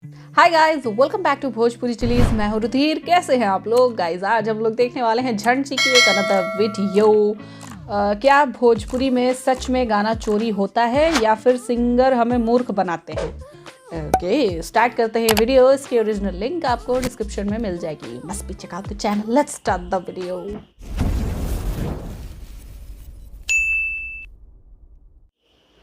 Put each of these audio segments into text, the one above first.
Hi guys, welcome back to Bhojpuri Chillies. मैं हूं रुधिर। कैसे हैं आप लोग गाइस? आज हम लोग देखने वाले हैं झंड जी की एक अनदर वीडियो। क्या भोजपुरी में सच में गाना चोरी होता है या फिर सिंगर हमें मूर्ख बनाते हैं? ओके, स्टार्ट करते हैं वीडियो। इसकी ओरिजिनल लिंक आपको डिस्क्रिप्शन में मिल जाएगी। Must be check out the channel. Let's start the video.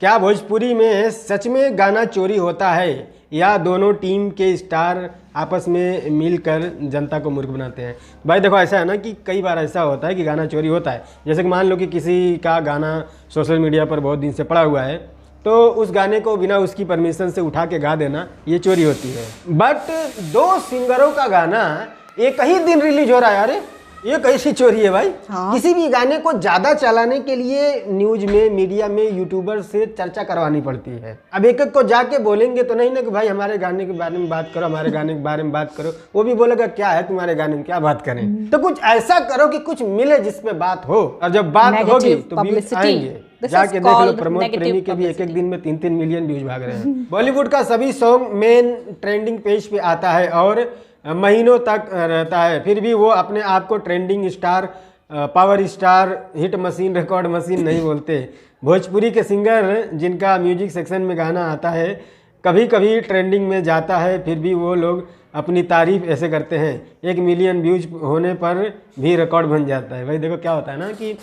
क्या भोजपुरी में सच में गाना चोरी होता है या दोनों टीम के स्टार आपस में मिलकर जनता को मूर्ख बनाते हैं? भाई देखो, ऐसा है ना कि कई बार ऐसा होता है कि गाना चोरी होता है। जैसे कि मान लो कि किसी का गाना सोशल मीडिया पर बहुत दिन से पड़ा हुआ है, तो उस गाने को बिना उसकी परमिशन से उठा के गा देना, ये चोरी होती है। बट दो सिंगरों का गाना एक ही दिन रिलीज हो रहा है, अरे ये कैसी चोरी है भाई? हाँ। किसी भी गाने को ज्यादा चलाने के लिए न्यूज में, मीडिया में, यूट्यूबर से चर्चा करवानी पड़ती है। अब एक एक को जाके बोलेंगे तो नहीं ना कि भाई हमारे गाने के बारे में बात करो, हमारे गाने के बारे में बात करो। वो भी बोलेगा क्या है तुम्हारे गाने में, क्या बात करें? तो कुछ ऐसा करो कि कुछ मिले जिसमें बात हो, और जब बात होगी तो व्यूज आएंगे। जाके देख लो, प्रमोद प्रेमी के भी एक एक दिन में 3-3 मिलियन व्यूज भाग रहे हैं। बॉलीवुड का सभी सॉन्ग मेन ट्रेंडिंग पेज पे आता है और महीनों तक रहता है, फिर भी वो अपने आप को trending star, power star, hit machine, record machine नहीं बोलते। भोजपुरी के सिंगर जिनका म्यूजिक सेक्शन में गाना आता है, कभी कभी ट्रेंडिंग में जाता है, फिर भी वो लोग अपनी तारीफ ऐसे करते हैं, 1 मिलियन व्यूज होने पर भी रिकॉर्ड बन जाता है। भाई देखो क्या होता है ना कि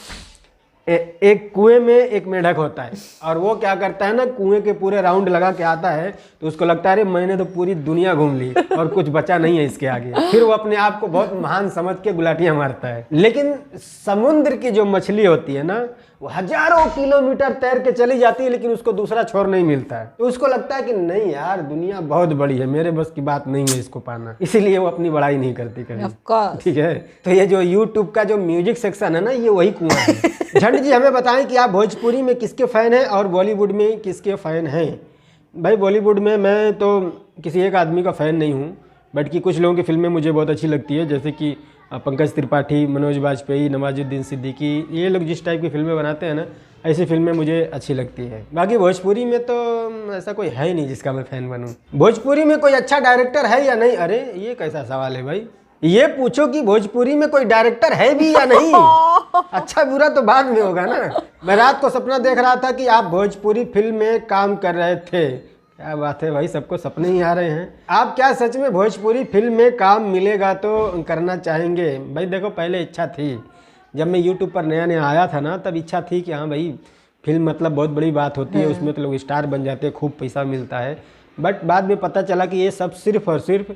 एक कुएं में एक मेढक होता है, और वो क्या करता है ना, कुएं के पूरे राउंड लगा के आता है, तो उसको लगता है अरे मैंने तो पूरी दुनिया घूम ली और कुछ बचा नहीं है इसके आगे। फिर वो अपने आप को बहुत महान समझ के गुलाटियां मारता है। लेकिन समुद्र की जो मछली होती है ना, वो हजारों किलोमीटर तैर के चली जाती है, लेकिन उसको दूसरा छोर नहीं मिलता है। तो उसको लगता है कि नहीं यार, दुनिया बहुत बड़ी है, मेरे बस की बात नहीं है इसको पाना, इसीलिए वो अपनी बड़ाई नहीं करती कभी। ठीक है, तो ये जो यूट्यूब का जो म्यूजिक सेक्शन है ना, ये वही कुआं है। झंड जी हमें बताएं कि आप भोजपुरी में किसके फैन हैं और बॉलीवुड में किसके फैन हैं? भाई बॉलीवुड में मैं तो किसी एक आदमी का फ़ैन नहीं हूँ, बट कि कुछ लोगों की फिल्में मुझे बहुत अच्छी लगती है, जैसे कि पंकज त्रिपाठी, मनोज बाजपेयी, नवाजुद्दीन सिद्दीकी, ये लोग जिस टाइप की फिल्में बनाते हैं ना, ऐसी फिल्में मुझे अच्छी लगती है। बाकी भोजपुरी में तो ऐसा कोई है ही नहीं जिसका मैं फ़ैन बनूँ। भोजपुरी में कोई अच्छा डायरेक्टर है या नहीं? अरे ये कैसा सवाल है भाई? ये पूछो कि भोजपुरी में कोई डायरेक्टर है भी या नहीं। अच्छा बुरा तो बाद में होगा ना। मैं रात को सपना देख रहा था कि आप भोजपुरी फिल्म में काम कर रहे थे। क्या बात है भाई, सबको सपने ही आ रहे हैं। आप क्या सच में भोजपुरी फिल्म में काम मिलेगा तो करना चाहेंगे? भाई देखो, पहले इच्छा थी, जब मैं यूट्यूब पर नया नया आया था ना, तब इच्छा थी कि हाँ भाई फिल्म मतलब बहुत बड़ी बात होती है, उसमें तो लोग स्टार बन जाते हैं, खूब पैसा मिलता है। बट बाद में पता चला कि ये सब सिर्फ और सिर्फ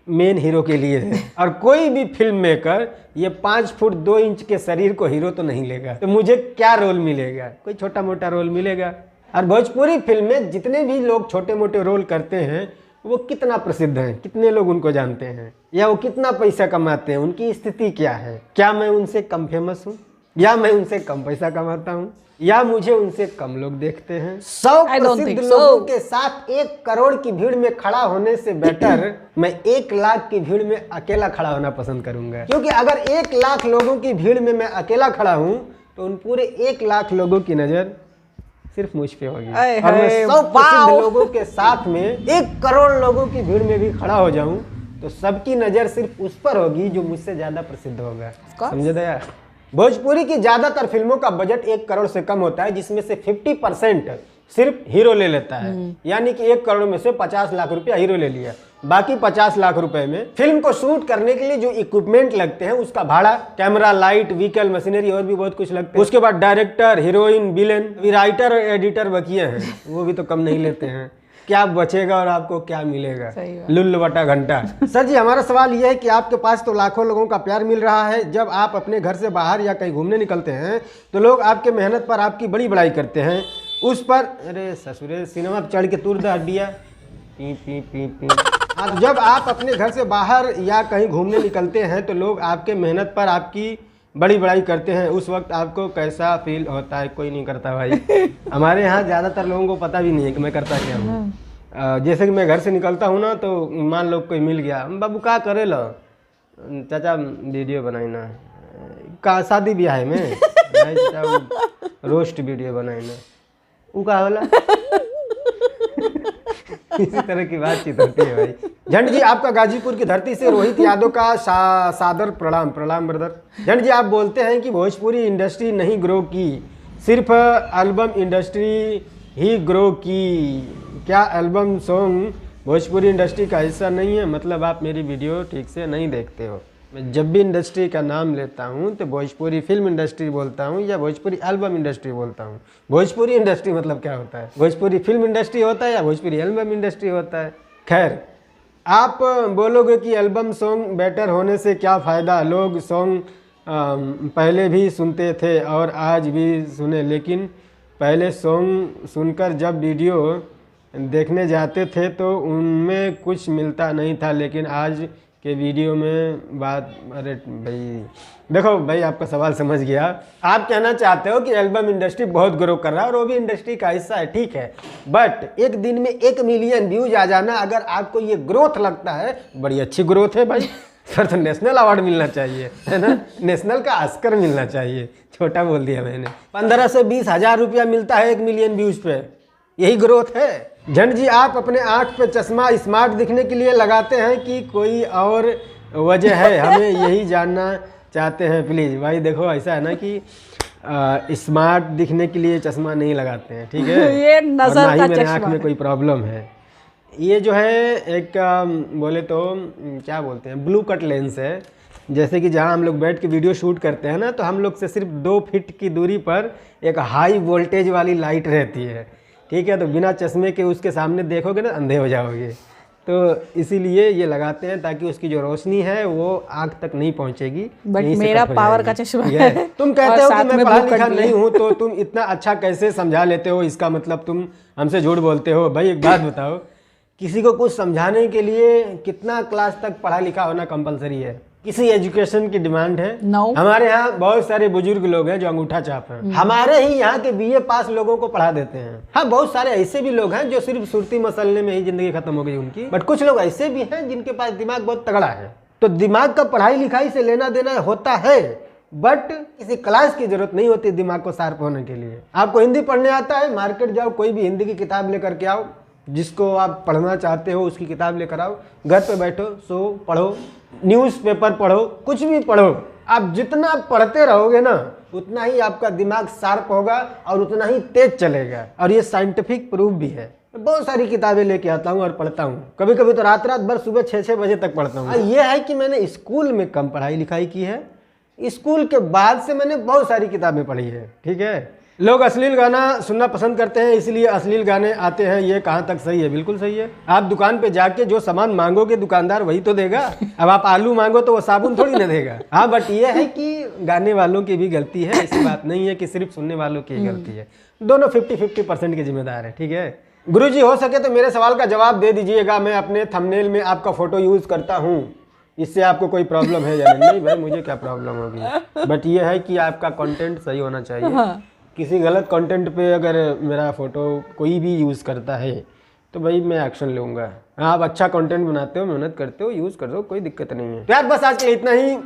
मेन हीरो के लिए है, और कोई भी फिल्म मेकर ये 5 फुट 2 इंच के शरीर को हीरो तो नहीं लेगा। तो मुझे क्या रोल मिलेगा? कोई छोटा मोटा रोल मिलेगा। और भोजपुरी फिल्म में जितने भी लोग छोटे मोटे रोल करते हैं, वो कितना प्रसिद्ध हैं, कितने लोग उनको जानते हैं, या वो कितना पैसा कमाते हैं, उनकी स्थिति क्या है? क्या मैं उनसे कम फेमस हूँ, या मैं उनसे कम पैसा कमाता हूँ, या मुझे उनसे कम लोग देखते हैं? 100 प्रसिद्ध लोगों के साथ 1 करोड़ की भीड़ में खड़ा होने से बेटर मैं 1 लाख की भीड़ में अकेला खड़ा होना पसंद करूंगा। क्योंकि अगर 1 लाख लोगों की भीड़ में मैं अकेला खड़ा हूं, तो उन पूरे 1 लाख लोगों की नजर सिर्फ मुझ पे होगी। और मैं 100 प्रसिद्ध लोगों के साथ में 1 करोड़ लोगों की भीड़ में भी खड़ा हो जाऊं, तो सबकी नजर सिर्फ उस पर होगी जो मुझसे ज्यादा प्रसिद्ध होगा। समझे दया? भोजपुरी की ज्यादातर फिल्मों का बजट 1 करोड़ से कम होता है, जिसमें से 50% सिर्फ हीरो ले लेता है। यानी कि 1 करोड़ में से 50 लाख रुपया हीरो ले लिया, बाकी 50 लाख रुपए में फिल्म को शूट करने के लिए जो इक्विपमेंट लगते हैं उसका भाड़ा, कैमरा, लाइट, व्हीकल, मशीनरी और भी बहुत कुछ लगते हैं। उसके बाद डायरेक्टर, हीरोइन, विलेन, राइटर और एडिटर बकिए हैं, वो भी तो कम नहीं लेते हैं। क्या बचेगा और आपको क्या मिलेगा? लुल्ल बटा घंटा। सर जी, हमारा सवाल यह है कि आपके पास तो लाखों लोगों का प्यार मिल रहा है, जब आप अपने घर से बाहर या कहीं घूमने निकलते हैं तो लोग आपके मेहनत पर आपकी बड़ी बड़ाई करते हैं, उस पर अरे ससुरे सिनेमा पर चढ़ के तुर द हड्डिया पी पी पी पी। हाँ, जब आप अपने घर से बाहर या कहीं घूमने निकलते हैं तो लोग आपके मेहनत पर आपकी बड़ी बड़ाई करते हैं, उस वक्त आपको कैसा फील होता है? कोई नहीं करता भाई। हमारे यहाँ ज़्यादातर लोगों को पता भी नहीं है कि मैं करता क्या हूँ। जैसे कि मैं घर से निकलता हूँ ना, तो मान लो कोई मिल गया, बाबू क्या करे लो? चाचा वीडियो बनाई ना, का शादी ब्याह है में रोस्ट वीडियो बनाई ना, वो का होला? इसी तरह की बातचीत होती है भाई। झंड जी, आपका गाजीपुर की धरती से रोहित यादव का सादर प्रणाम। प्रणाम ब्रदर। झंड जी, आप बोलते हैं कि भोजपुरी इंडस्ट्री नहीं ग्रो की, सिर्फ एल्बम इंडस्ट्री ही ग्रो की। क्या एल्बम सॉन्ग भोजपुरी इंडस्ट्री का हिस्सा नहीं है? मतलब आप मेरी वीडियो ठीक से नहीं देखते हो। मैं जब भी इंडस्ट्री का नाम लेता हूँ तो भोजपुरी फिल्म इंडस्ट्री बोलता हूँ या भोजपुरी एल्बम इंडस्ट्री बोलता हूँ। भोजपुरी इंडस्ट्री मतलब क्या होता है? भोजपुरी फिल्म इंडस्ट्री होता है या भोजपुरी एल्बम इंडस्ट्री होता है? खैर, आप बोलोगे कि एल्बम सॉन्ग बेटर होने से क्या फ़ायदा, लोग सॉन्ग पहले भी सुनते थे और आज भी सुने, लेकिन पहले सॉन्ग सुनकर जब वीडियो देखने जाते थे तो उनमें कुछ मिलता नहीं था, लेकिन आज के वीडियो में बात। अरे भाई देखो भाई, आपका सवाल समझ गया। आप कहना चाहते हो कि एल्बम इंडस्ट्री बहुत ग्रो कर रहा है और वो भी इंडस्ट्री का हिस्सा है, ठीक है, बट एक दिन में 1 मिलियन व्यूज आ जाना अगर आपको ये ग्रोथ लगता है, बड़ी अच्छी ग्रोथ है भाई। सर तो नेशनल अवार्ड मिलना चाहिए, है ना, नेशनल का ऑस्कर मिलना चाहिए। छोटा बोल दिया मैंने। 15 से 20 हज़ार रुपया मिलता है 1 मिलियन व्यूज पे, यही ग्रोथ है। झंड जी, आप अपने आँख पे चश्मा स्मार्ट दिखने के लिए लगाते हैं कि कोई और वजह है? हमें यही जानना चाहते हैं प्लीज़। भाई देखो, ऐसा है ना कि स्मार्ट दिखने के लिए चश्मा नहीं लगाते हैं, ठीक है, ये नजर का मेरे चश्मा आँख में कोई प्रॉब्लम है। ये जो है एक बोले तो क्या बोलते हैं, ब्लू कट लेंस है। जैसे कि जहाँ हम लोग बैठ के वीडियो शूट करते हैं ना, तो हम लोग से सिर्फ 2 फीट की दूरी पर एक हाई वोल्टेज वाली लाइट रहती है, ठीक है, तो बिना चश्मे के उसके सामने देखोगे ना, अंधे हो जाओगे। तो इसीलिए ये लगाते हैं ताकि उसकी जो रोशनी है वो आँख तक नहीं पहुंचेगी। बट मेरा पावर का चश्मा है। तुम कहते हो कि मैं पढ़ा लिखा नहीं हूँ, तो तुम इतना अच्छा कैसे समझा लेते हो? इसका मतलब तुम हमसे झूठ बोलते हो। भाई एक बात बताओ, किसी को कुछ समझाने के लिए कितना क्लास तक पढ़ा लिखा होना कंपलसरी है? किसी एजुकेशन की डिमांड है? No. हमारे यहाँ बहुत सारे बुजुर्ग लोग हैं जो अंगूठा छाप हैं, हमारे ही यहाँ के BA पास लोगों को पढ़ा देते हैं। हाँ, बहुत सारे ऐसे भी लोग हैं जो सिर्फ सुरती मसलने में ही जिंदगी खत्म हो गई उनकी, बट कुछ लोग ऐसे भी हैं जिनके पास दिमाग बहुत तगड़ा है। तो दिमाग का पढ़ाई लिखाई से लेना देना होता है, बट किसी क्लास की जरूरत नहीं होती दिमाग को शार्प होने के लिए। आपको हिंदी पढ़ने आता है, मार्केट जाओ, कोई भी हिंदी की किताब लेकर के आओ, जिसको आप पढ़ना चाहते हो उसकी किताब लेकर आओ, घर पे बैठो, सो पढ़ो, न्यूज़पेपर पढ़ो, कुछ भी पढ़ो। आप जितना पढ़ते रहोगे ना, उतना ही आपका दिमाग शार्प होगा और उतना ही तेज चलेगा, और ये साइंटिफिक प्रूफ भी है। बहुत सारी किताबें लेके आता हूँ और पढ़ता हूँ, कभी कभी तो रात भर सुबह 6-6 बजे तक पढ़ता हूँ। ये है कि मैंने स्कूल में कम पढ़ाई लिखाई की है, स्कूल के बाद से मैंने बहुत सारी किताबें पढ़ी है, ठीक है। लोग अश्लील गाना सुनना पसंद करते हैं, इसलिए अश्लील गाने आते हैं, ये कहाँ तक सही है? बिल्कुल सही है। आप दुकान पे जाके जो सामान मांगोगे दुकानदार वही तो देगा। अब आप आलू मांगो तो वो साबुन थोड़ी ना देगा। हाँ, बट ये है कि गाने वालों की भी गलती है, ऐसी बात नहीं है कि सिर्फ सुनने वालों की गलती है। दोनों 50-50% के जिम्मेदार है, ठीक है। गुरुजी, हो सके तो मेरे सवाल का जवाब दे दीजिएगा। मैं अपने थंबनेल में आपका फोटो यूज करता हूँ, इससे आपको कोई प्रॉब्लम है या नहीं? भाई मुझे क्या प्रॉब्लम होगी, बट ये है कि आपका कंटेंट सही होना चाहिए। हाँ। किसी गलत कंटेंट पे अगर मेरा फोटो कोई भी यूज़ करता है तो भाई मैं एक्शन लूँगा। हाँ, आप अच्छा कंटेंट बनाते हो, मेहनत करते हो, यूज़ कर दो, कोई दिक्कत नहीं है। तो यार बस आज के लिए इतना ही।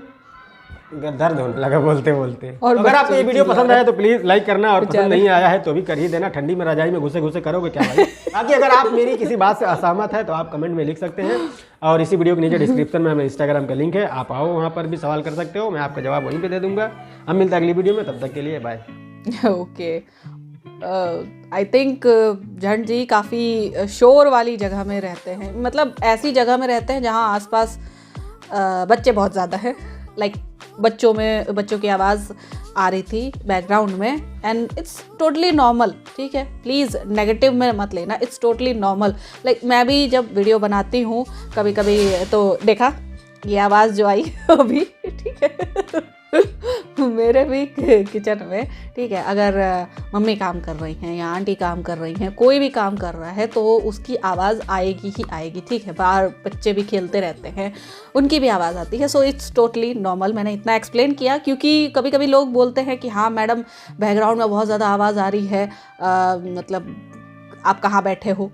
दर्द होने लगा बोलते बोलते। और अगर आपको ये वीडियो पसंद आया तो प्लीज़ लाइक करना, और पसंद नहीं आया है तो भी कर ही देना। ठंडी में रजाई में घुसे घुसे करोगे क्या भाई? बाकी अगर आप मेरी किसी बात से असहमत है तो आप कमेंट में लिख सकते हैं, और इसी वीडियो के नीचे डिस्क्रिप्शन में हमें इंस्टाग्राम का लिंक है, आप आओ, वहाँ पर भी सवाल कर सकते हो, मैं आपका जवाब वहीं पर दे दूंगा। हम मिलते हैं अगली वीडियो में, तब तक के लिए बाय। ओके, आई थिंक झंड जी काफ़ी शोर वाली जगह में रहते हैं, मतलब ऐसी जगह में रहते हैं जहाँ आसपास बच्चे बहुत ज़्यादा हैं। लाइक बच्चों की आवाज़ आ रही थी बैकग्राउंड में, एंड इट्स टोटली नॉर्मल, ठीक है। प्लीज़ नेगेटिव में मत लेना, इट्स टोटली नॉर्मल। लाइक मैं भी जब वीडियो बनाती हूँ कभी कभी, तो देखा ये आवाज़ जो आई अभी, ठीक है मेरे भी किचन में, ठीक है, अगर मम्मी काम कर रही हैं या आंटी काम कर रही हैं, कोई भी काम कर रहा है तो उसकी आवाज़ आएगी ही आएगी, ठीक है। बाहर बच्चे भी खेलते रहते हैं, उनकी भी आवाज़ आती है। So it's totally normal. मैंने इतना एक्सप्लेन किया क्योंकि कभी कभी लोग बोलते हैं कि हाँ मैडम, बैकग्राउंड में बहुत ज़्यादा आवाज़ आ रही है, मतलब आप कहाँ बैठे हो,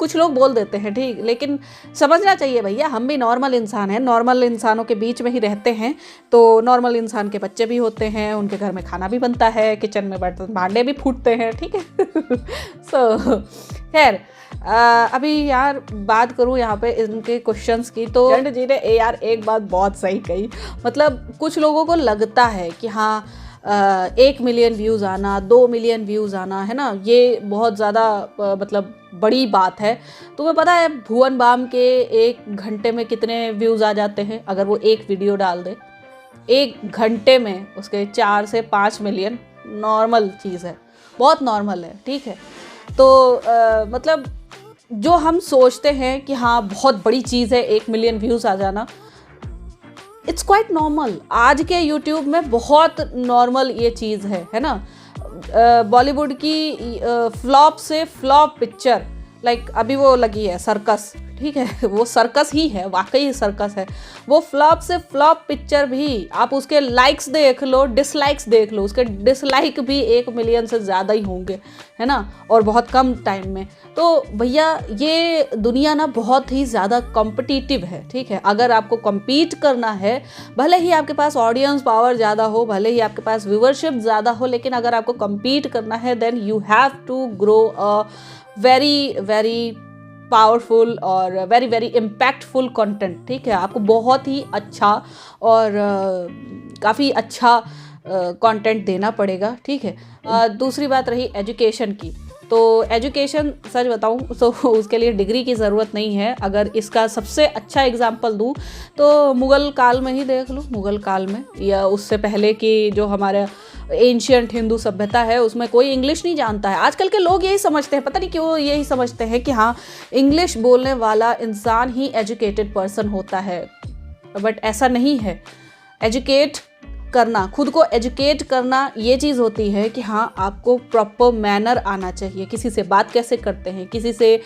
कुछ लोग बोल देते हैं, ठीक, लेकिन समझना चाहिए भैया, हम भी नॉर्मल इंसान हैं, नॉर्मल इंसानों के बीच में ही रहते हैं। तो नॉर्मल इंसान के बच्चे भी होते हैं, उनके घर में खाना भी बनता है, किचन में बर्तन भांडे भी फूटते हैं, ठीक है। सो खैर, अभी यार बात करूँ यहाँ पे इनके क्वेश्चंस की, तो झंड जी ने यार एक बात बहुत सही कही। मतलब कुछ लोगों को लगता है कि हाँ 1 मिलियन व्यूज़ आना, 2 मिलियन व्यूज़ आना, है ना, ये बहुत ज़्यादा मतलब बड़ी बात है। तुम्हें पता है भुवन बाम के 1 घंटे में कितने व्यूज़ आ जाते हैं? अगर वो एक वीडियो डाल दे 1 घंटे में उसके 4 से 5 मिलियन, नॉर्मल चीज़ है, बहुत नॉर्मल है, ठीक है। तो मतलब जो हम सोचते हैं कि हाँ बहुत बड़ी चीज़ है 1 मिलियन व्यूज़ आ जाना, इट्स क्वाइट नॉर्मल। आज के यूट्यूब में बहुत नॉर्मल ये चीज़ है ना। बॉलीवुड की फ्लॉप से फ्लॉप पिक्चर, लाइक अभी वो लगी है सर्कस, ठीक है, वो सर्कस ही है, वाकई सर्कस है। वो फ्लॉप से फ्लॉप पिक्चर भी आप उसके लाइक्स देख लो, डिसलाइक्स देख लो, उसके डिसलाइक भी 1 मिलियन से ज़्यादा ही होंगे, है ना, और बहुत कम टाइम में। तो भैया ये दुनिया ना बहुत ही ज़्यादा कॉम्पिटिटिव है, ठीक है। अगर आपको कम्पीट करना है, भले ही आपके पास ऑडियंस पावर ज़्यादा हो, भले ही आपके पास व्यूवरशिप ज़्यादा हो, लेकिन अगर आपको कम्पीट करना है then you have to grow a very very powerful और वेरी वेरी इम्पैक्टफुल कंटेंट, ठीक है। आपको बहुत ही अच्छा और काफ़ी अच्छा कंटेंट देना पड़ेगा, ठीक है। दूसरी बात रही एजुकेशन की, तो एजुकेशन सच बताऊं तो उसके लिए डिग्री की ज़रूरत नहीं है। अगर इसका सबसे अच्छा एग्जांपल दूं तो मुग़ल काल में ही देख लो, मुग़ल काल में या उससे पहले की जो हमारे एंशियंट हिंदू सभ्यता है उसमें कोई इंग्लिश नहीं जानता है। आजकल के लोग यही समझते हैं, पता नहीं क्यों यही समझते हैं कि हाँ इंग्लिश बोलने वाला इंसान ही एजुकेटेड पर्सन होता है, बट ऐसा नहीं है। एजुकेट करना, खुद को एजुकेट करना ये चीज़ होती है कि हाँ आपको प्रॉपर मैनर आना चाहिए, किसी से बात कैसे करते हैं, किसी से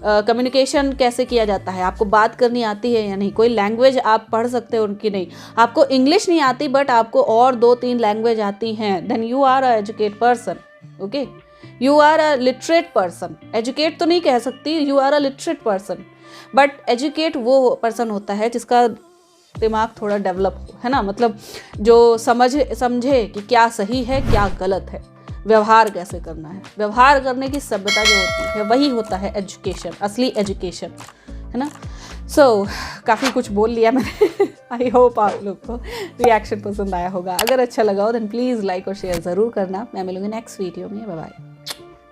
कम्युनिकेशन कैसे किया जाता है, आपको बात करनी आती है या नहीं, कोई लैंग्वेज आप पढ़ सकते हो उनकी नहीं, आपको इंग्लिश नहीं आती बट आपको और 2-3 लैंग्वेज आती हैं, then you are a educate person, okay, you are a literate person. Educate तो नहीं कह सकती, you are a literate person, but educate वो पर्सन होता है जिसका दिमाग थोड़ा डेवलप हो, है ना, मतलब जो समझे कि क्या सही है क्या गलत है, व्यवहार कैसे करना है, व्यवहार करने की सभ्यता जो होती है वही होता है एजुकेशन, असली एजुकेशन, है ना। सो काफ़ी कुछ बोल लिया मैंने। आई होप आप लोग को रिएक्शन पसंद आया होगा। अगर अच्छा लगा हो देन प्लीज़ लाइक और शेयर ज़रूर करना। मैं मिलूंगी नेक्स्ट वीडियो में। Bye bye.